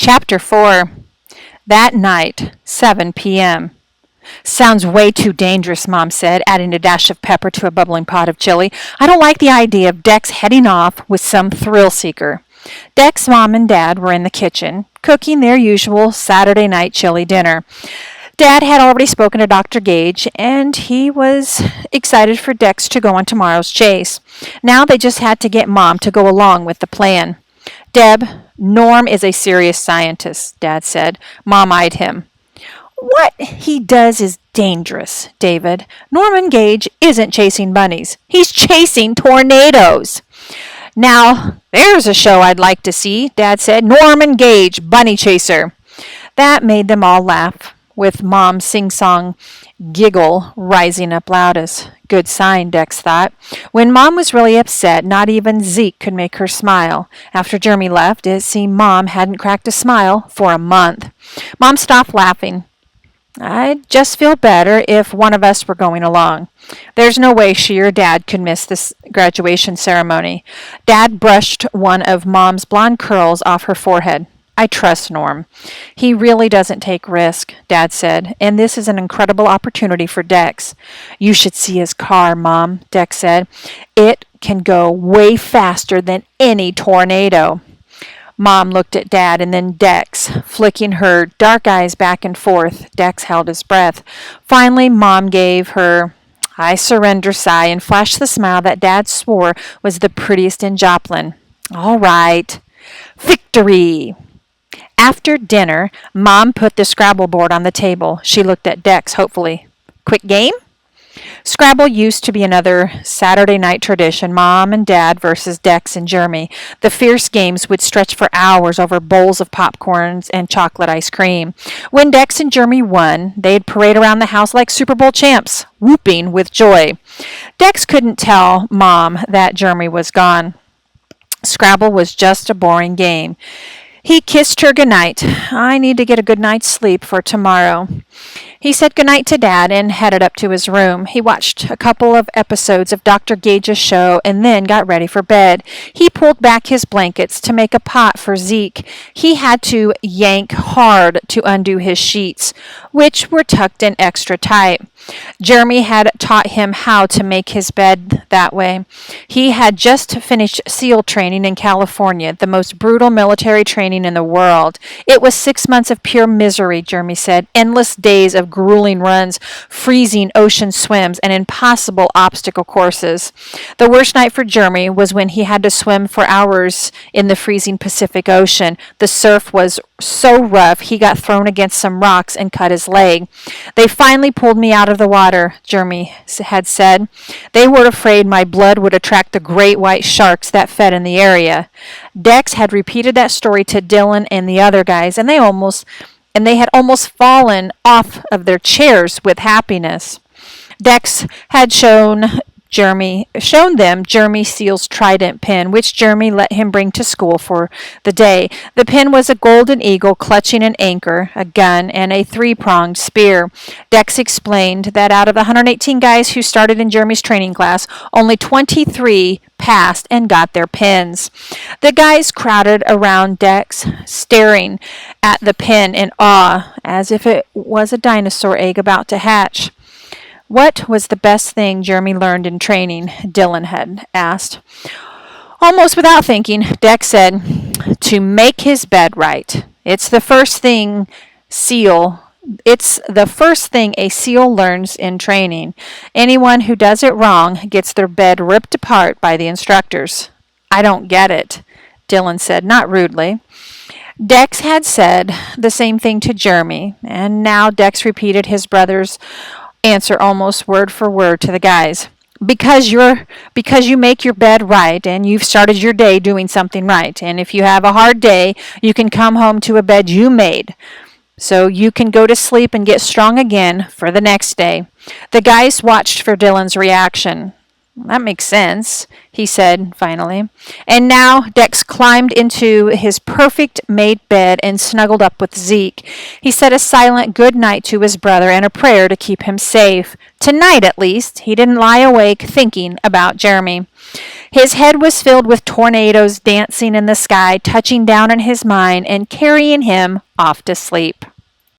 Chapter 4. That night, 7 p.m. Sounds way too dangerous, Mom said, adding a dash of pepper to a bubbling pot of chili. I don't like the idea of Dex heading off with some thrill-seeker. Dex, Mom, and Dad were in the kitchen, cooking their usual Saturday night chili dinner. Dad had already spoken to Dr. Gage, and he was excited for Dex to go on tomorrow's chase. Now they just had to get Mom to go along with the plan. Deb, Norm is a serious scientist, Dad said. Mom eyed him. What he does is dangerous, David. Norman Gage isn't chasing bunnies. He's chasing tornadoes. Now, there's a show I'd like to see, Dad said. Norman Gage, bunny chaser. That made them all laugh, with Mom's sing-song giggle rising up loudest. Good sign, Dex thought. When Mom was really upset, not even Zeke could make her smile. After Jeremy left, it seemed Mom hadn't cracked a smile for a month. Mom stopped laughing. I'd just feel better if one of us were going along. There's no way she or Dad could miss this graduation ceremony. Dad brushed one of Mom's blonde curls off her forehead. I trust Norm. He really doesn't take risk, Dad said, and this is an incredible opportunity for Dex. You should see his car, Mom, Dex said. It can go way faster than any tornado. Mom looked at Dad and then Dex, flicking her dark eyes back and forth. Dex held his breath. Finally, Mom gave her I surrender sigh and flashed the smile that Dad swore was the prettiest in Joplin. All right. Victory! After dinner, Mom put the Scrabble board on the table. She looked at Dex hopefully. Quick game? Scrabble used to be another Saturday night tradition, Mom and Dad versus Dex and Jeremy. The fierce games would stretch for hours over bowls of popcorns and chocolate ice cream. When Dex and Jeremy won, they'd parade around the house like Super Bowl champs, whooping with joy. Dex couldn't tell Mom that Jeremy was gone. Scrabble was just a boring game. He kissed her goodnight. I need to get a good night's sleep for tomorrow. He said goodnight to Dad and headed up to his room. He watched a couple of episodes of Dr. Gage's show and then got ready for bed. He pulled back his blankets to make a pot for Zeke. He had to yank hard to undo his sheets, which were tucked in extra tight. Jeremy had taught him how to make his bed that way. He had just finished SEAL training in California, the most brutal military training in the world. It was 6 months of pure misery, Jeremy said, endless days of grueling runs, freezing ocean swims, and impossible obstacle courses. The worst night for Jeremy was when he had to swim for hours in the freezing Pacific Ocean. The surf was so rough he got thrown against some rocks and cut his leg. They finally pulled me out of the water, Jeremy had said. They were afraid my blood would attract the great white sharks that fed in the area. Dex had repeated that story to Dylan and the other guys, and they had almost fallen off of their chairs with happiness. Dex had shown them Jeremy Seal's trident pin, which Jeremy let him bring to school for the day. The pin was a golden eagle clutching an anchor, a gun, and a three-pronged spear. Dex explained that out of the 118 guys who started in Jeremy's training class, only 23 passed and got their pins. The guys crowded around Dex, staring at the pin in awe, as if it was a dinosaur egg about to hatch. What was the best thing Jeremy learned in training? Dylan had asked. Almost without thinking, Dex said, to make his bed right. It's the first thing a SEAL learns in training. Anyone who does it wrong gets their bed ripped apart by the instructors. I don't get it, Dylan said, not rudely. Dex had said the same thing to Jeremy, and now Dex repeated his brother's answer almost word for word to the guys. Because you make your bed right and you've started your day doing something right. And if you have a hard day, you can come home to a bed you made. So you can go to sleep and get strong again for the next day. The guys watched for Dylan's reaction. That makes sense, he said finally. And now Dex climbed into his perfect made bed and snuggled up with Zeke. He said a silent good night to his brother and a prayer to keep him safe. Tonight, at least, he didn't lie awake thinking about Jeremy. His head was filled with tornadoes dancing in the sky, touching down in his mind and carrying him off to sleep.